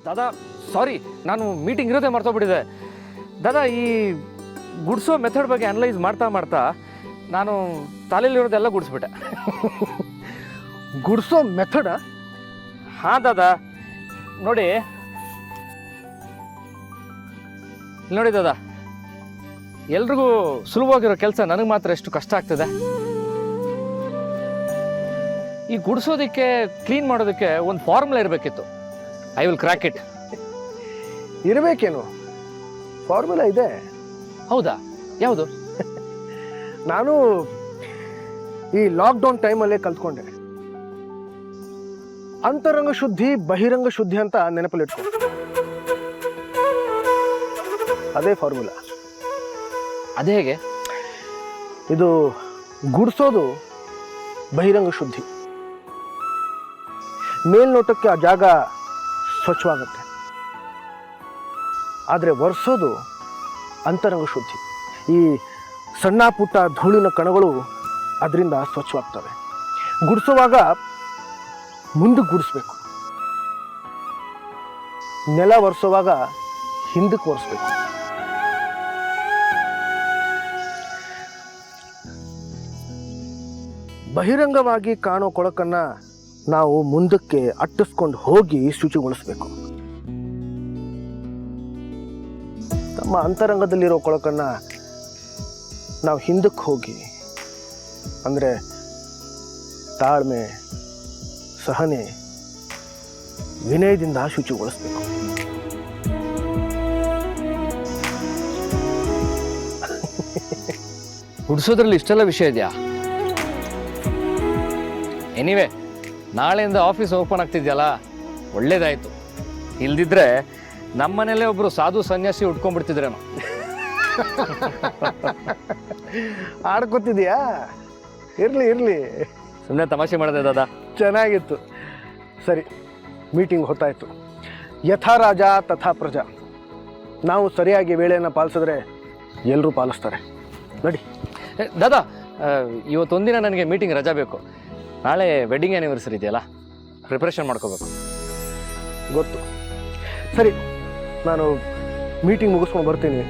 ದಾದಾ ಸಾರಿ, ನಾನು ಮೀಟಿಂಗ್ ಇರೋದೇ ಮರ್ತೋಗ್ಬಿಟ್ಟಿದೆ. ದಾದಾ, ಈ ಗುಡಿಸೋ ಮೆಥಡ್ ಬಗ್ಗೆ ಅನಲೈಸ್ ಮಾಡ್ತಾ ನಾನು ತಲೆಯಲ್ಲಿರೋದೆಲ್ಲ ಗುಡಿಸ್ಬಿಟ್ಟೆ. ಗುಡಿಸೋ ಮೆಥಡ? ಹಾಂ ದಾದಾ, ನೋಡಿ ದಾದಾ, ಎಲ್ರಿಗೂ ಸುಲಭವಾಗಿರೋ ಕೆಲಸ ನನಗೆ ಮಾತ್ರ ಎಷ್ಟು ಕಷ್ಟ ಆಗ್ತದೆ. ಈ ಗುಡಿಸೋದಕ್ಕೆ, ಕ್ಲೀನ್ ಮಾಡೋದಕ್ಕೆ ಒಂದು ಫಾರ್ಮುಲಾ ಇರಬೇಕಿತ್ತು. I will crack it. ಇರಬೇಕೇನು? ಫಾರ್ಮುಲಾ ಇದೆ. ಹೌದಾ? ಯಾವುದು? ನಾನು ಈ ಲಾಕ್ಡೌನ್ ಟೈಮಲ್ಲೇ ಕಲ್ತ್ಕೊಂಡೆ. ಅಂತರಂಗ ಶುದ್ಧಿ, ಬಹಿರಂಗ ಶುದ್ಧಿ ಅಂತ ನೆನಪಲ್ಲಿಟ್ಕೊ. ಅದೇ ಫಾರ್ಮುಲಾ. ಅದೇ ಹೇಗೆ? ಇದು ಗುಡಿಸೋದು ಬಹಿರಂಗ ಶುದ್ಧಿ. ಮೇಲ್ನೋಟಕ್ಕೆ ಆ ಜಾಗ ಸ್ವಚ್ಛವಾಗುತ್ತೆ, ಆದರೆ ಒರೆಸೋದು ಅಂತರಂಗ ಶುದ್ಧಿ. ಈ ಸಣ್ಣ ಪುಟ್ಟ ಧೂಳಿನ ಕಣಗಳು ಅದರಿಂದ ಸ್ವಚ್ಛವಾಗ್ತವೆ. ಗುಡಿಸುವಾಗ ಮುಂದಕ್ಕೆ ಗುಡಿಸ್ಬೇಕು, ನೆಲ ಒರೆಸುವಾಗ ಹಿಂದಕ್ಕೆ ಒರೆಸ್ಬೇಕು. ಬಹಿರಂಗವಾಗಿ ಕಾಣೋ ಕೊಳಕನ್ನ ನಾವು ಮುಂದಕ್ಕೆ ಅಟ್ಟಿಸ್ಕೊಂಡು ಹೋಗಿ ಶುಚಿಗೊಳಿಸ್ಬೇಕು. ನಮ್ಮ ಅಂತರಂಗದಲ್ಲಿರೋ ಕೊಳಕನ್ನ ನಾವು ಹಿಂದಕ್ಕೆ ಹೋಗಿ, ಅಂದರೆ ತಾಳ್ಮೆ, ಸಹನೆ, ವಿನಯದಿಂದ ಶುಚಿಗೊಳಿಸ್ಬೇಕು. ಗುಡಿಸೋದ್ರಲ್ಲಿ ಇಷ್ಟೆಲ್ಲ ವಿಷಯ ಇದೆಯಾ? ಎನಿವೆ, ನಾಳೆಯಿಂದ ಆಫೀಸ್ ಓಪನ್ ಆಗ್ತಿದ್ಯಲ್ಲ, ಒಳ್ಳೇದಾಯ್ತು. ಇಲ್ದಿದ್ರೆ ನಮ್ಮನೇಲೆ ಒಬ್ರು ಸಾಧು ಸನ್ಯಾಸಿ ಉಟ್ಕೊಂಡ್ಬಿಡ್ತಿದ್ರೇನೋ. ಆಡ್ಕೊತಿದ್ಯಾ? ಇರ್ಲಿ ಇರ್ಲಿ, ಸುಮ್ಮನೆ ತಮಾಷೆ ಮಾಡಿದೆ ದಾದಾ. ಚೆನ್ನಾಗಿತ್ತು. ಸರಿ, ಮೀಟಿಂಗ್ ಹೊತ್ತಾಯ್ತು. ಯಥಾ ರಾಜ ತಥಾ ಪ್ರಜಾ. ನಾವು ಸರಿಯಾಗಿ ವೇಳೆಯನ್ನು ಪಾಲಿಸಿದ್ರೆ ಎಲ್ಲರೂ ಪಾಲಿಸ್ತಾರೆ. ನಡಿ. ದಾದಾ, ಇವತ್ತೊಂದಿನ ನನಗೆ ಮೀಟಿಂಗ್ ರಜಾ ಬೇಕು. ನಾಳೆ ವೆಡ್ಡಿಂಗ್ ಆ್ಯನಿವರ್ಸರಿ ಇದೆಯಲ್ಲ, ಪ್ರಿಪ್ರೇಷನ್ ಮಾಡ್ಕೋಬೇಕು. ಗೊತ್ತು. ಸರಿ, ನಾನು ಮೀಟಿಂಗ್ ಮುಗಿಸ್ಕೊಂಡು ಬರ್ತೀನಿ,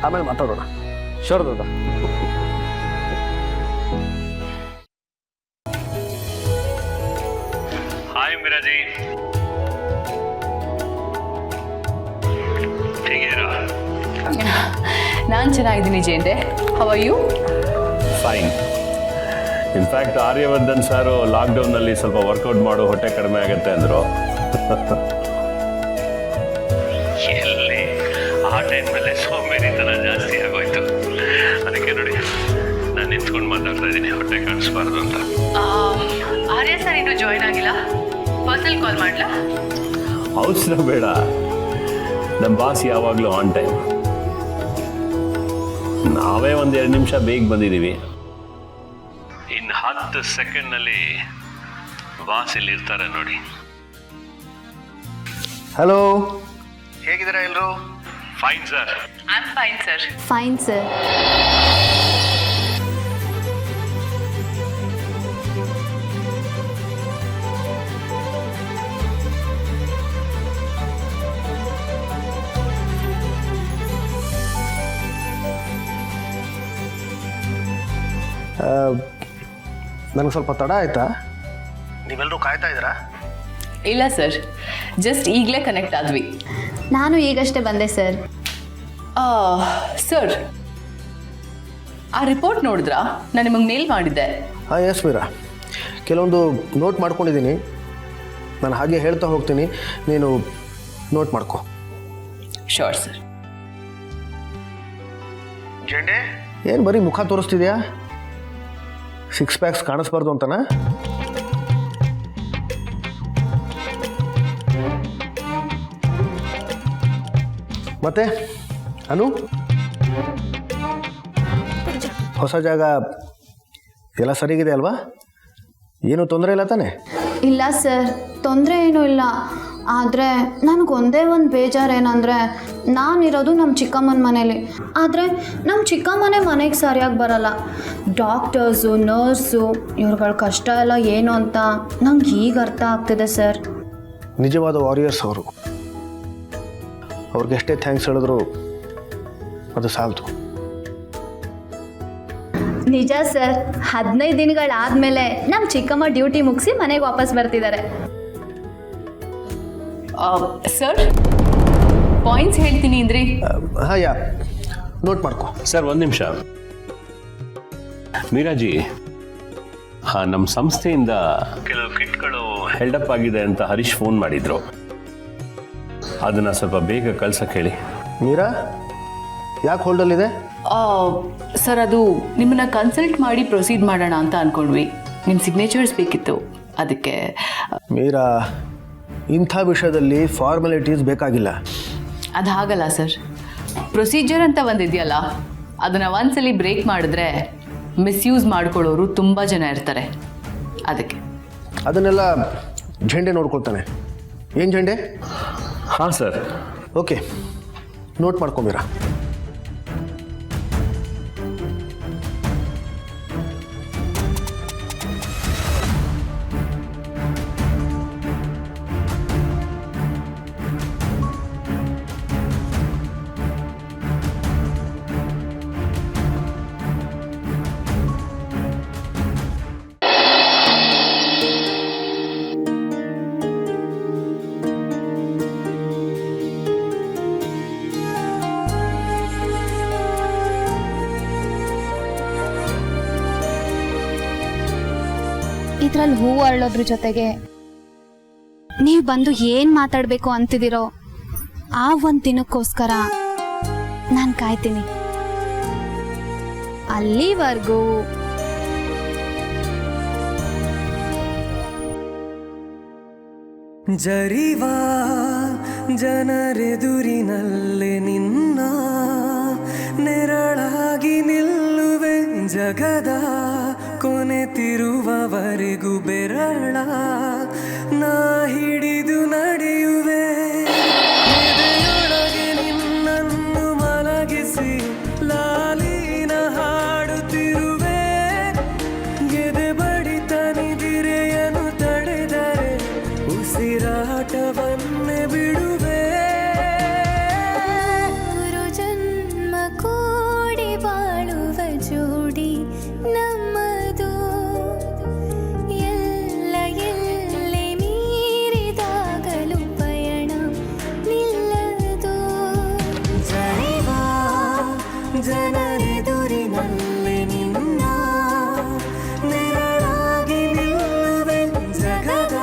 ಆಮೇಲೆ ಮಾತಾಡೋಣ. ಶೋರ್ ದಾದಾ. ಹಾಯ್ ಮಿರಾಜಿ, ಹೇಗಿದ್ದೀರಾ? ನಾನು ಚೆನ್ನಾಗಿದ್ದೀನಿ Jende. How are you? Fine. In fact Aryavardhan sir ಲಾಕ್ಡೌನ್ನಲ್ಲಿ ಸ್ವಲ್ಪ ವರ್ಕೌಟ್ ಮಾಡು, ಹೊಟ್ಟೆ ಕಡಿಮೆ ಆಗುತ್ತೆ ಅಂದರು. ಎಲ್ಲಿ ಆ ಟೈಮಲ್ಲೇ ಸೋಂಬೇರಿತನ ಜಾಸ್ತಿ ಆಗೋಯ್ತು. ಅದಕ್ಕೆ ನೋಡಿ, ನಾನು ನಿಂತ್ಕೊಂಡು ಮಾತಾಡ್ತಾ ಇದ್ದೀನಿ, ಹೊಟ್ಟೆ ಕಾಣಿಸ್ಬಾರ್ದು ಅಂತ. ಆರ್ಯ ಸರ್ ಇನ್ನೂ ಜಾಯ್ನ್ ಆಗಿಲ್ಲ. ಪರ್ಸನಲ್ ಕಾಲ್ ಮಾಡಲಾ? ಅವಸರ ಬೇಡ, ನಮ್ಮ ಬಾಸ್ ಯಾವಾಗಲೂ ಆನ್ ಟೈಮ್. ನಾವೇ ಒಂದು 2 ನಿಮಿಷ ಬೇಗ ಬಂದಿದ್ದೀವಿ. ಇನ್ನು 10 ಸೆಕೆಂಡ್ನಲ್ಲಿ ಬಾಸ್ ಇಲ್ಲಿ ಇರ್ತಾರೆ ನೋಡಿ. ಹಲೋ, ಹೇಗಿದ್ದೀರಾ ಎಲ್ಲರೂ? Fine sir. I am fine sir. Fine sir. ನನಗೆ ಸ್ವಲ್ಪ ತಡ ಆಯ್ತಾ? ನೀವೆಲ್ಲರೂ ಕಾಯ್ತಾ ಇದ್ದೀರಾ? ಇಲ್ಲ ಸರ್, ಜಸ್ಟ್ ಈಗಲೇ ಕನೆಕ್ಟ್ ಆದ್ವಿ. ನಾನು ಈಗಷ್ಟೇ ಬಂದೆ ಸರ್. ಸರ್, ಆ ರಿಪೋರ್ಟ್ ನೋಡಿದ್ರಾ? ನಾನು ನಿಮಗೆ ಮೇಲ್ ಮಾಡಿದ್ದೆ. ಹಾಂ, ಎಸ್ ಮೀರಾ, ಕೆಲವೊಂದು ನೋಟ್ ಮಾಡ್ಕೊಂಡಿದ್ದೀನಿ. ನಾನು ಹಾಗೆ ಹೇಳ್ತಾ ಹೋಗ್ತೀನಿ, ನೀನು ನೋಟ್ ಮಾಡ್ಕೊ. Sure sir. ಜೆಂಡೆ, ಏನು ಬರೀ ಮುಖ ತೋರಿಸ್ತಿದ್ಯಾ? 6 ಪ್ಯಾಕ್ಸ್ ಕಾಣಿಸ್ಬಾರ್ದು ಅಂತನಾ? ಮತ್ತೆ ಅನು, ಹೊಸ ಜಾಗ ಎಲ್ಲ ಸರಿಗಿದೆ ಅಲ್ವಾ? ಏನು ತೊಂದರೆ ಇಲ್ಲ ತಾನೆ? ಇಲ್ಲ ಸರ್, ತೊಂದರೆ ಏನೂ ಇಲ್ಲ. ಆದರೆ ನನಗೊಂದೇ ಒಂದು ಬೇಜಾರೇನೆಂದರೆ, ನಾನಿರೋದು ನಮ್ಮ ಚಿಕ್ಕಮ್ಮನ ಮನೇಲಿ. ಆದರೆ ನಮ್ಮ ಚಿಕ್ಕಮ್ಮನೇ ಮನೆಗೆ ಸರಿಯಾಗಿ ಬರಲ್ಲ. ಡಾಕ್ಟರ್ಸು, ನರ್ಸು, ಇವ್ರುಗಳ ಕಷ್ಟ ಎಲ್ಲ ಏನು ಅಂತ ನಂಗೆ ಈಗ ಅರ್ಥ ಆಗ್ತಿದೆ ಸರ್. ನಿಜವಾದ ವಾರಿಯರ್ಸ್ ಅವರು. ಅವ್ರಿಗೆ ಎಷ್ಟೇ ಥ್ಯಾಂಕ್ಸ್ ಹೇಳಿದ್ರು ಅದು ಸಾಲದು. ನಿಜ ಸರ್, 15 ದಿನಗಳಾದಮೇಲೆ ನಮ್ಮ ಚಿಕ್ಕಮ್ಮ ಡ್ಯೂಟಿ ಮುಗಿಸಿ ಮನೆಗೆ ವಾಪಸ್ ಬರ್ತಿದ್ದಾರೆ. ಸರ್, ಪಾಯಿಂಟ್ಸ್ ಹೇಳ್ತೀನಿ ಅಂದ್ರಿ. ಹಾಂ ಯಾ, ನೋಟ್ ಮಾಡ್ಕೊ. ಸರ್ ಒಂದು ನಿಮಿಷ. ಮೀರಾಜಿ, ನಮ್ಮ ಸಂಸ್ಥೆಯಿಂದ ಕೆಲವು ಕಿಟ್ಗಳು ಹೆಲ್ಡಪ್ ಆಗಿದೆ ಅಂತ ಹರೀಶ್ ಫೋನ್ ಮಾಡಿದ್ರು. ಅದನ್ನು ಸ್ವಲ್ಪ ಬೇಗ ಕಳ್ಸಕ್ಕೆ ಹೇಳಿ. ಮೀರಾ, ಯಾಕೆ ಹೋಲ್ಡಲ್ಲಿದೆ? ಸರ್, ಅದು ನಿಮ್ಮನ್ನ ಕನ್ಸಲ್ಟ್ ಮಾಡಿ ಪ್ರೊಸೀಡ್ ಮಾಡೋಣ ಅಂತ ಅಂದ್ಕೊಂಡ್ವಿ. ನಿಮ್ಮ ಸಿಗ್ನೇಚರ್ಸ್ ಬೇಕಿತ್ತು, ಅದಕ್ಕೆ. ಮೀರಾ, ಇಂಥ ವಿಷಯದಲ್ಲಿ ಫಾರ್ಮಾಲಿಟೀಸ್ ಬೇಕಾಗಿಲ್ಲ. ಅದು ಹಾಗಲ್ಲ ಸರ್. ಪ್ರೊಸೀಜರ್ ಅಂತ ಒಂದಿದೆಯಲ್ಲ, ಅದನ್ನು ಒಂದ್ಸಲಿ ಬ್ರೇಕ್ ಮಾಡಿದ್ರೆ ಮಿಸ್ಯೂಸ್ ಮಾಡ್ಕೊಳ್ಳೋರು ತುಂಬ ಜನ ಇರ್ತಾರೆ, ಅದಕ್ಕೆ. ಅದನ್ನೆಲ್ಲ ಝಂಡೆ ನೋಡ್ಕೊಳ್ತಾನೆ. ಏನು ಝಂಡೆ? ಹಾಂ ಸರ್. Okay, note ಮಾಡ್ಕೊಂಬೀರಾ. ಇದ್ರಲ್ಲಿ ಹೂವು ಅರಳೋದ್ರ ಜೊತೆಗೆ ನೀವು ಬಂದು ಏನು ಮಾತಾಡಬೇಕು ಅಂತಿದ್ದೀರೋ ಆ ಒಂದು ದಿನಕ್ಕೋಸ್ಕರ ನಾನು ಕಾಯ್ತೀನಿ. ಅಲ್ಲಿವರೆಗೂ ಜರಿವಾ ಜನರೆದುರಿನಲ್ಲೇ ನಿನ್ನ ನೆರಳಾಗಿ ನಿಲ್ಲುವೆ, ಜಗದ ಕೊನೆತಿರುವವರೆಗೂ ಬೆರಳ ನಾ ಹಿಡಿದು ನಡೆಯುವೆ. ಎದೆಯೊಳಗೆ ನಿನ್ನನ್ನು ಮಲಗಿಸಿ ಲಾಲಿನ ಹಾಡುತ್ತಿರುವೆ. ಎದೆ ಬಡಿತ ನಿದಿರೆಯನ್ನು ತಡೆದರೆ ಉಸಿರಾಟವನ್ನೇ ಬಿಡುವೆ. ಜನ್ಮ ಕೂಡಿ ಬಾಳುವ ಜೋಡಿ ನಮ್ಮದು, ಎಲ್ಲ ಎಲ್ಲಿ ಮೀರಿದಾಗಲೂ ಪಯಣ ನಿಲ್ಲದು. ಜರಿವಾ ಜನರೆದುರಿನಲ್ಲಿ ನಿನ್ನ ನೆರಳಾಗಿ ನಿಲ್ಲುವೆ, ಜಗದ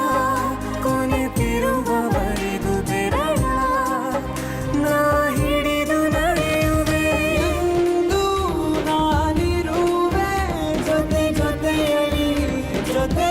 ಕೊನೆತಿರುವವರೆಗೂ ಬೆರಳ ನಾ ಹಿಡಿದು ನಡೆಯುವೆ. ಎಂದು ನಾನಿರುವೆ ಜೊತೆ ಜೊತೆಯಲ್ಲಿ, ಜೊತೆ